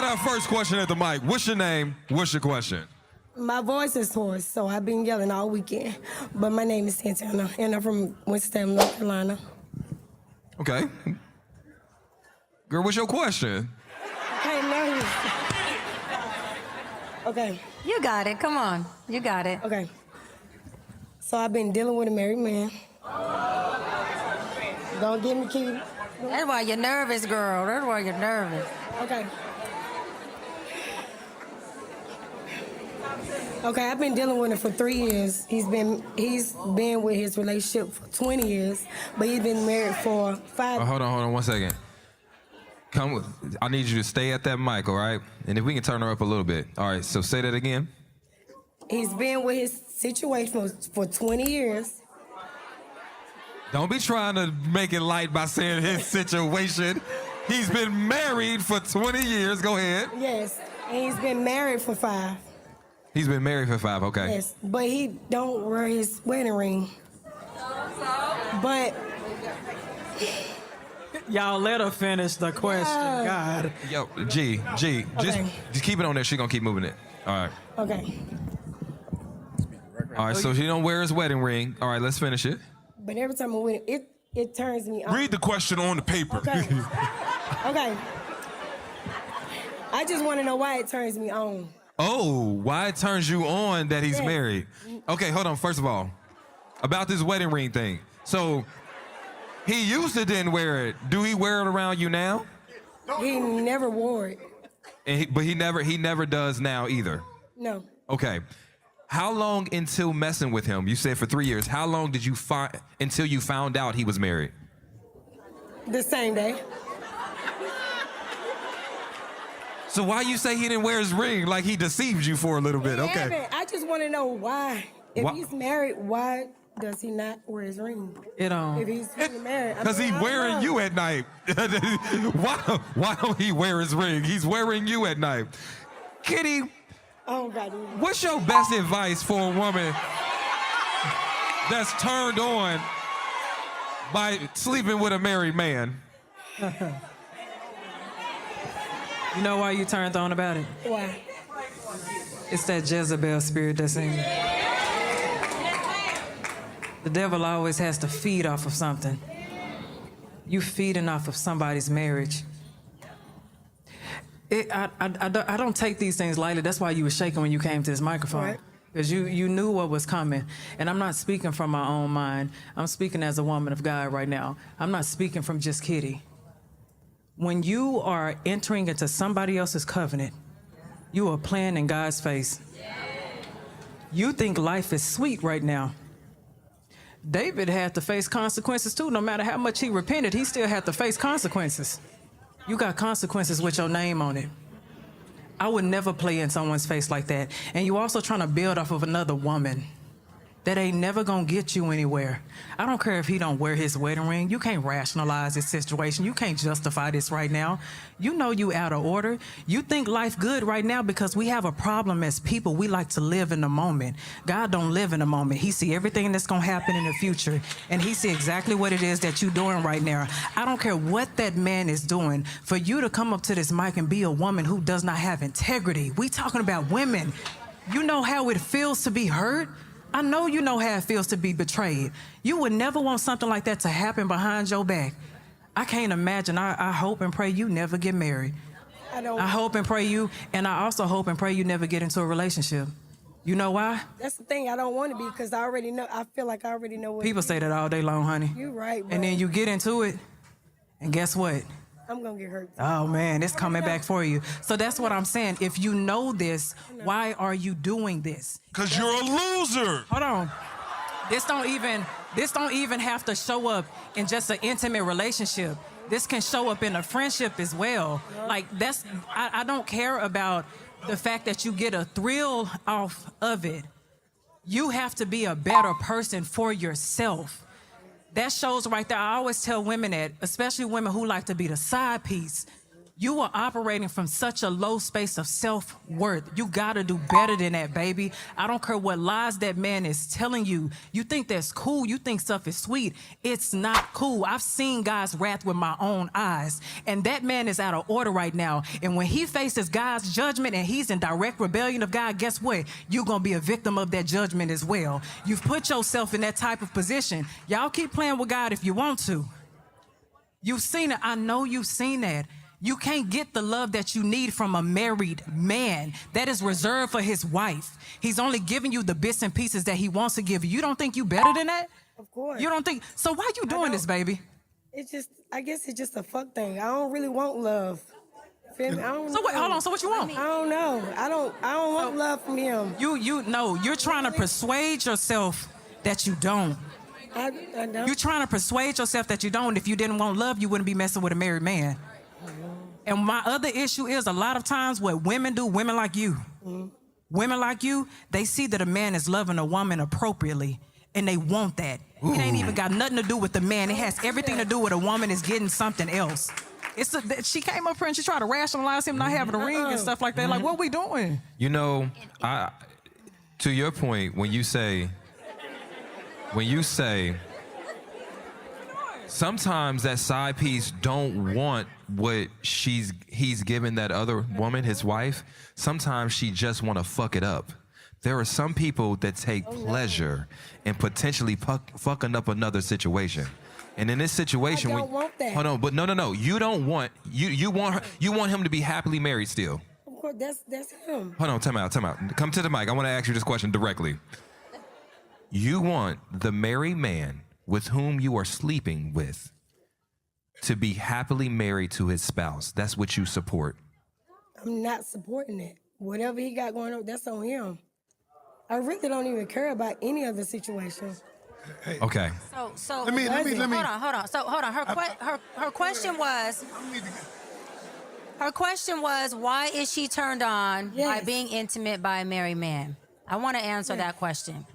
got our first question at the mic. What's your name? What's your question? My voice is hoarse, so I've been yelling all weekend. But my name is Santana, and I'm from Winston, North Carolina. Okay. Girl, what's your question? Okay, now Okay. You got it. Come on. You got it. Okay. So I've been dealing with a married man. Don't get me key. That's why you're nervous, girl. That's why you're nervous. Okay. Okay, I've been dealing with him for 3 years. He's been with his relationship for 20 years, but he's been married for 5. Hold on 1 second. I need you to stay at that mic, all right? And if we can turn her up a little bit. All right, so say that again. He's been with his situation for 20 years. Don't be trying to make it light by saying his situation. He's been married for 20 years. Go ahead. Yes, and he's been married for 5. He's been married for 5, okay. Yes, but he don't wear his wedding ring. But y'all let her finish the question. God. Yo, G, okay. just keep it on there. She gonna keep moving it. All right. Okay. All right, so she don't wear his wedding ring. All right, let's finish it. But every time I win, it turns me on. Read the question on the paper. Okay. Okay. I just want to know why it turns me on. Oh, why it turns you on that he's married? Okay, hold on. First of all, about this wedding ring thing. So he used to didn't wear it. Do he wear it around you now? He never wore it. But he never does now either. No. Okay. How long until messing with him? You said for 3 years. How long did you find until you found out he was married? The same day. So why you say he didn't wear his ring? Like he deceived you for a little bit. Okay. I just want to know why. If he's married, why does he not wear his ring? If he's married. Because he's wearing you at night. Why don't he wear his ring? He's wearing you at night. Kitty, oh, God. What's your best advice for a woman that's turned on by sleeping with a married man? You know why you turned on about it? Why? It's that Jezebel spirit that's in you. The devil always has to feed off of something. You feeding off of somebody's marriage. I don't take these things lightly. That's why you were shaking when you came to this microphone. Right. Because you knew what was coming. And I'm not speaking from my own mind. I'm speaking as a woman of God right now. I'm not speaking from just Kitty. When you are entering into somebody else's covenant, you are playing in God's face. You think life is sweet right now. David had to face consequences too. No matter how much he repented, he still had to face consequences. You got consequences with your name on it. I would never play in someone's face like that. And you also trying to build off of another woman. That ain't never gonna get you anywhere. I don't care if he don't wear his wedding ring. You can't rationalize this situation. You can't justify this right now. You know you out of order. You think life good right now because we have a problem as people. We like to live in the moment. God don't live in the moment. He see everything that's gonna happen in the future. And he see exactly what it is that you're doing right now. I don't care what that man is doing. For you to come up to this mic and be a woman who does not have integrity. We talking about women. You know how it feels to be hurt? I know you know how it feels to be betrayed. You would never want something like that to happen behind your back. I can't imagine. I hope and pray you never get married. I hope and pray you, and I also hope and pray you never get into a relationship. You know why? That's the thing. I don't want to be because I already know. I feel like I already know what. People say that all day long, honey. You're right, bro. And then you get into it, and guess what? I'm going to get hurt. Oh, man, it's coming back for you. So that's what I'm saying. If you know this, why are you doing this? Because you're a loser. Hold on. This don't even have to show up in just an intimate relationship. This can show up in a friendship as well. Like, I don't care about the fact that you get a thrill off of it. You have to be a better person for yourself. That shows right there. I always tell women that, especially women who like to be the side piece, You are operating from such a low space of self-worth. You gotta do better than that, baby. I don't care what lies that man is telling you. You think that's cool. You think stuff is sweet. It's not cool. I've seen God's wrath with my own eyes. And that man is out of order right now. And when he faces God's judgment and he's in direct rebellion of God, guess what? You're gonna be a victim of that judgment as well. You've put yourself in that type of position. Y'all keep playing with God if you want to. You've seen it. I know you've seen that. You can't get the love that you need from a married man. That is reserved for his wife. He's only giving you the bits and pieces that he wants to give you. You don't think you better than that? Of course. You don't think? So why you doing this, baby? It's just, I guess it's just a fuck thing. I don't really want love. Feel me? I don't So wait, hold on. So what you want? I don't know. I don't want love from him. You know, you're trying to persuade yourself that you don't. I don't. You're trying to persuade yourself that you don't. If you didn't want love, you wouldn't be messing with a married man. And my other issue is a lot of times what women do, women like you, women like you, they see that a man is loving a woman appropriately and they want that. It ain't even got nothing to do with the man. It has everything to do with a woman is getting something else. She came up here and she tried to rationalize him not having a ring and stuff like that. Like, what we doing? You know, to your point, when you say, sometimes that side piece don't want what he's giving that other woman, his wife. Sometimes she just want to fuck it up. There are some people that take pleasure in potentially fucking up another situation. And in this situation, I don't want that. Hold on, but no. You don't want you want him to be happily married still. Of course, that's him. Hold on, time out. Come to the mic. I want to ask you this question directly. You want the married man with whom you are sleeping with to be happily married to his spouse. That's what you support. I'm not supporting it. Whatever he got going on, that's on him. I really don't even care about any other situation. Hey, Okay. So let me. hold on. So hold on. Her question was, why is she turned on by being intimate by a married man? I want to answer that question.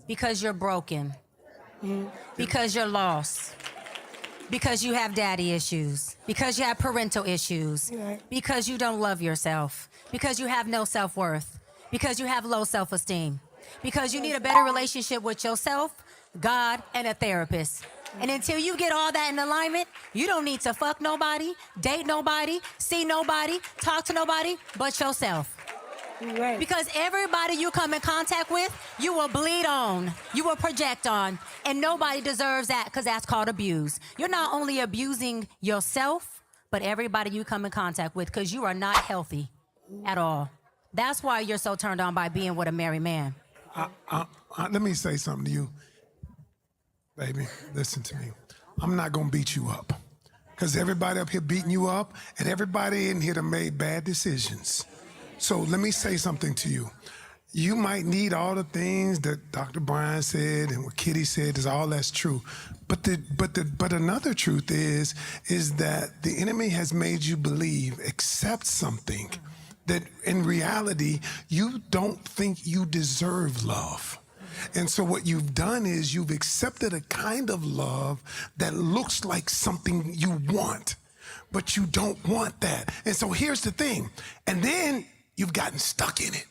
Because you're broken. Because you're lost. Because you have daddy issues. Because you have parental issues. Because you don't love yourself. Because you have no self-worth. Because you have low self-esteem. Because you need a better relationship with yourself, God, and a therapist. And until you get all that in alignment, you don't need to fuck nobody, date nobody, see nobody, talk to nobody but yourself. Right. Because everybody you come in contact with, you will bleed on, you will project on, and nobody deserves that because that's called abuse. You're not only abusing yourself, but everybody you come in contact with because you are not healthy at all. That's why you're so turned on by being with a married man. Let me say something to you. Baby, listen to me. I'm not going to beat you up because everybody up here beating you up and everybody in here that made bad decisions. So let me say something to you. You might need all the things that Dr. Brian said and what Kitty said is all that's true. But another truth is that the enemy has made you believe, accept something that in reality, you don't think you deserve love. And so what you've done is you've accepted a kind of love that looks like something you want, but you don't want that. And so here's the thing. And then you've gotten stuck in it.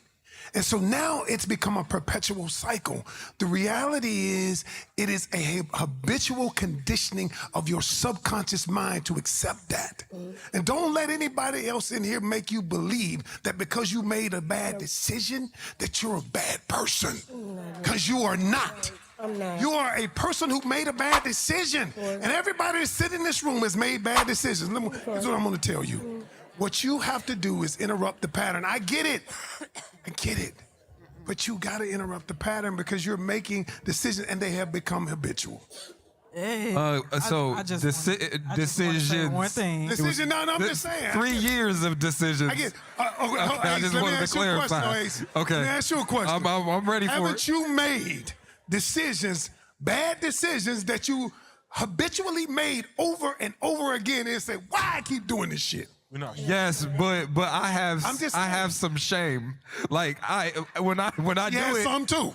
And so now it's become a perpetual cycle. The reality is it is a habitual conditioning of your subconscious mind to accept that. And don't let anybody else in here make you believe that because you made a bad decision that you're a bad person. Because you are not. I'm not. You are a person who made a bad decision. And everybody that's sitting in this room has made bad decisions. Here's what I'm going to tell you. What you have to do is interrupt the pattern. I get it. I get it. But you got to interrupt the pattern because you're making decisions and they have become habitual. Hey, decisions. One thing. Decision? No, I'm just saying. 3 years of decisions. I get. I just wanted to clarify. Okay. Let me ask you a question. I'm ready for it. Haven't you made decisions, bad decisions that you habitually made over and over again and say, why I keep doing this shit? Yes, but I have some shame. Like when I do it. Some too.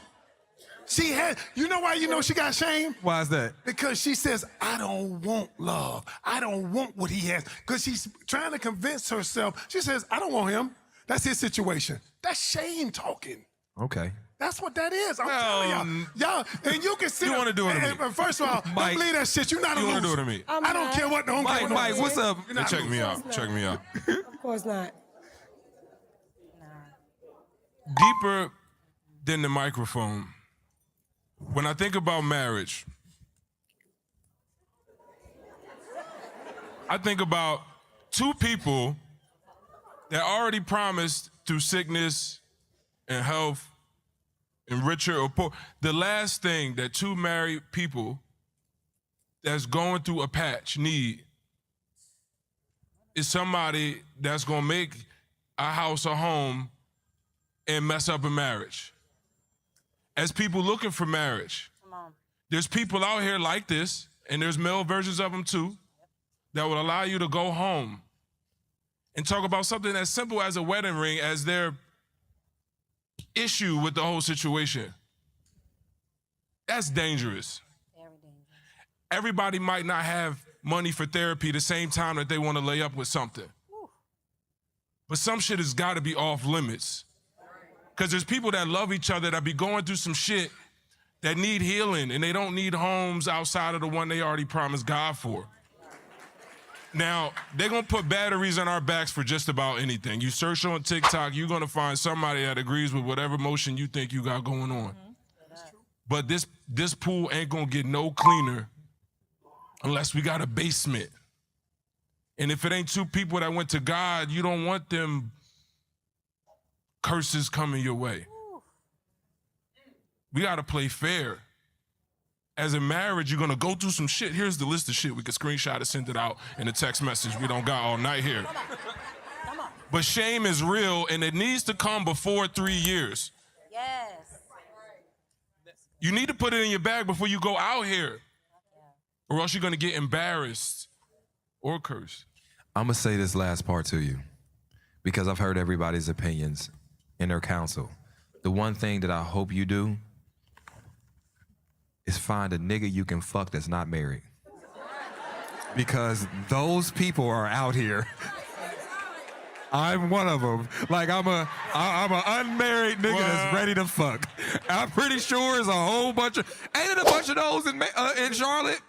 She had, you know why you know she got shame? Why is that? Because she says, I don't want love. I don't want what he has. Because she's trying to convince herself. She says, I don't want him. That's his situation. That's shame talking. Okay. That's what that is. I'm telling y'all. Y'all, and you can sit. You wanna do it to me. First of all, Mike, don't believe that shit. You're not a You want loser. to do it to me? I don't care what the homie Mike, what's up? Hey, check me out. Check me out. Of course not. Deeper than the microphone. When I think about marriage, I think about two people that already promised through sickness and health and richer or poor. The last thing that two married people that's going through a patch need is somebody that's gonna make a house a home and mess up a marriage. As people looking for marriage, there's people out here like this, and there's male versions of them too, that will allow you to go home and talk about something as simple as a wedding ring as their issue with the whole situation. That's dangerous. Very dangerous. Everybody might not have money for therapy the same time that they want to lay up with something. But some shit has got to be off limits. Because there's people that love each other that be going through some shit that need healing, and they don't need homes outside of the one they already promised God for. Now, they're going to put batteries on our backs for just about anything. You search on TikTok, you're going to find somebody that agrees with whatever motion you think you got going on. But this pool ain't going to get no cleaner unless we got a basement. And if it ain't two people that went to God, you don't want them curses coming your way. We got to play fair. As a marriage, you're going to go through some shit. Here's the list of shit. We could screenshot and send it out in a text message. We don't got all night here. But shame is real, and it needs to come before 3 years. Yes. You need to put it in your bag before you go out here, or else you're going to get embarrassed or cursed. I'm going to say this last part to you because I've heard everybody's opinions in their counsel. The one thing that I hope you do is find a nigga you can fuck that's not married. Because those people are out here. I'm one of them. Like I'm a unmarried nigga that's ready to fuck. I'm pretty sure there's a whole bunch of, ain't it a bunch of those in Charlotte?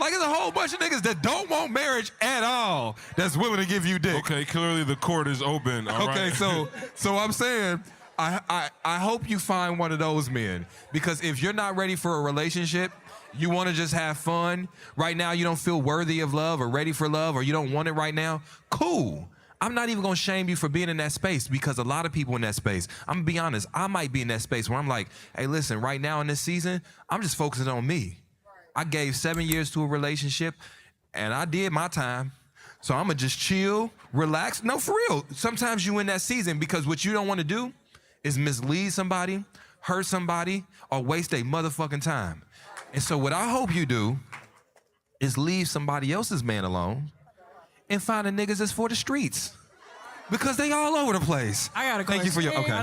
Like there's a whole bunch of niggas that don't want marriage at all that's willing to give you dick. Okay, clearly the court is open. All okay, right. so I'm saying, I hope you find one of those men, because if you're not ready for a relationship, you want to just have fun, right now you don't feel worthy of love or ready for love, or you don't want it right now, cool. I'm not even going to shame you for being in that space, because a lot of people in that space, I'm going to be honest, I might be in that space where I'm like, hey, listen, right now in this season, I'm just focusing on me. I gave 7 years to a relationship, and I did my time. So I'm going to just chill, relax. No, for real. Sometimes you in that season because what you don't want to do is mislead somebody, hurt somebody, or waste their motherfucking time. And so what I hope you do is leave somebody else's man alone and find the niggas that's for the streets. Because they all over the place. I got a question. Thank you for your, okay.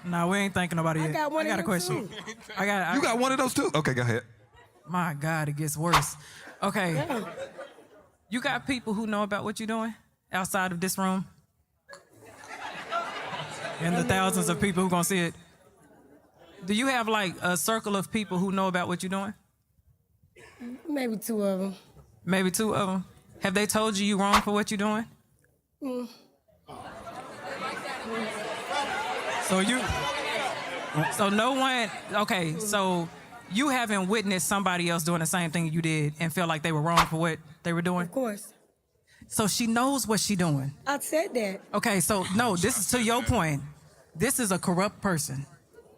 No, we ain't thinking about it yet. I got one I got a of them question. too. You You got one of those too? Okay, go ahead. My God, it gets worse. Okay. You got people who know about what you're doing outside of this room? And the thousands of people who gonna see it. Do you have like a circle of people who know about what you're doing? Maybe 2 of them. Maybe 2 of them. Have they told you wrong for what you're doing? So no one, okay, so you haven't witnessed somebody else doing the same thing you did and feel like they were wrong for what they were doing? Of course. So she knows what she's doing. I said that. Okay, so no, this is to your point. This is a corrupt person,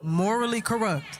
morally corrupt.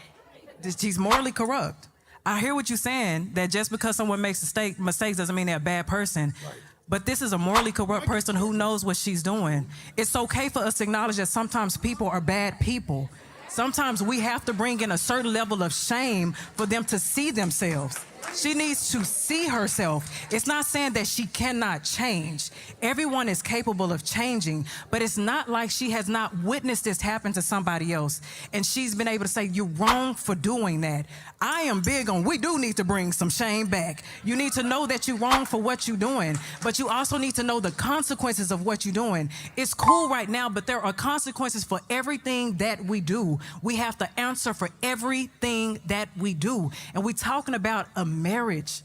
She's morally corrupt. I hear what you're saying, that just because someone makes mistakes doesn't mean they're a bad person. Right. But this is a morally corrupt person who knows what she's doing. It's okay for us to acknowledge that sometimes people are bad people. Sometimes we have to bring in a certain level of shame for them to see themselves. She needs to see herself. It's not saying that she cannot change. Everyone is capable of changing, but it's not like she has not witnessed this happen to somebody else. And she's been able to say, you're wrong for doing that. I am big on, we do need to bring some shame back. You need to know that you're wrong for what you're doing, but you also need to know the consequences of what you're doing. It's cool right now, but there are consequences for everything that we do. We have to answer for everything that we do. And we're talking about a marriage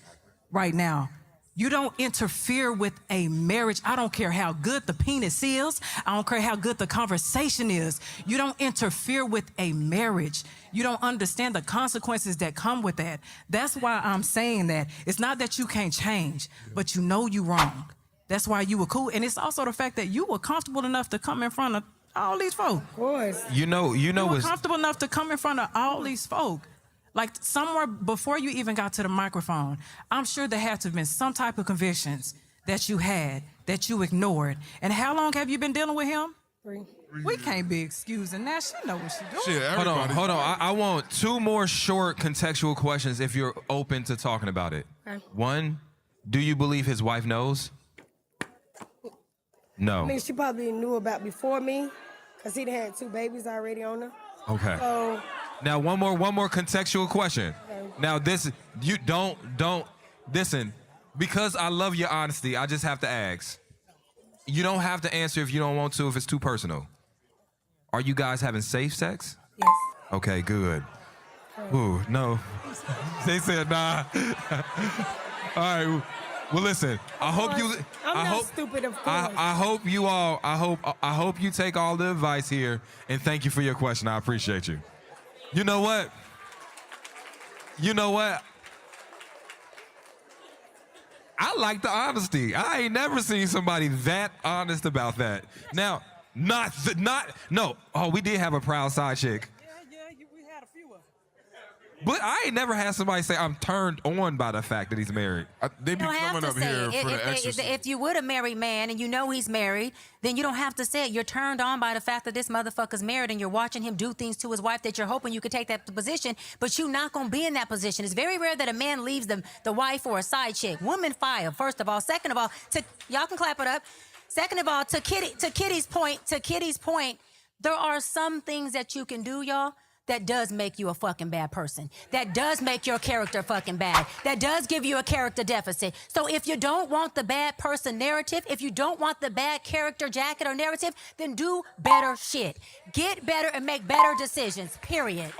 right now. You don't interfere with a marriage. I don't care how good the penis is. I don't care how good the conversation is. You don't interfere with a marriage. You don't understand the consequences that come with that. That's why I'm saying that. It's not that you can't change, but you know you're wrong. That's why you were cool. And it's also the fact that you were comfortable enough to come in front of all these folk. Of course. You were comfortable enough to come in front of all these folk. Like somewhere before you even got to the microphone, I'm sure there had to have been some type of convictions that you had, that you ignored. And how long have you been dealing with him? 3. We can't be excusing that. She know what she doing. Shit, Hold on. everybody. I want 2 more short contextual questions if you're open to talking about it. Okay. 1, do you believe his wife knows? No. I mean, she probably knew about before me, because he had 2 babies already on her. Okay. So, Now one more contextual question. Okay. Now this you don't listen, because I love your honesty, I just have to ask. You don't have to answer if you don't want to, if it's too personal. Are you guys having safe sex? yes. Okay, good. Ooh, no. They said nah. All right. Well, listen. I hope you. I'm I not hope, stupid, of course. I hope you all. I hope you take all the advice here, and thank you for your question. I appreciate you. You know what? I like the honesty. I ain't never seen somebody that honest about that. Now, no. Oh, we did have a proud side chick. We had a few of them. But I ain't never had somebody say I'm turned on by the fact that he's married. They be You don't have coming to up say here it. for the exorcism. If you would a married man and you know he's married, then you don't have to say it. You're turned on by the fact that this motherfucker's married and you're watching him do things to his wife that you're hoping you could take that position, but you're not going to be in that position. It's very rare that a man leaves the wife for a side chick. Women fire, first of all. Second of all, y'all can clap it up. Second of all, to Kitty's point, there are some things that you can do, y'all, that does make you a fucking bad person. That does make your character fucking bad. That does give you a character deficit. So if you don't want the bad person narrative, if you don't want the bad character jacket or narrative, then do better shit. Get better and make better decisions, period.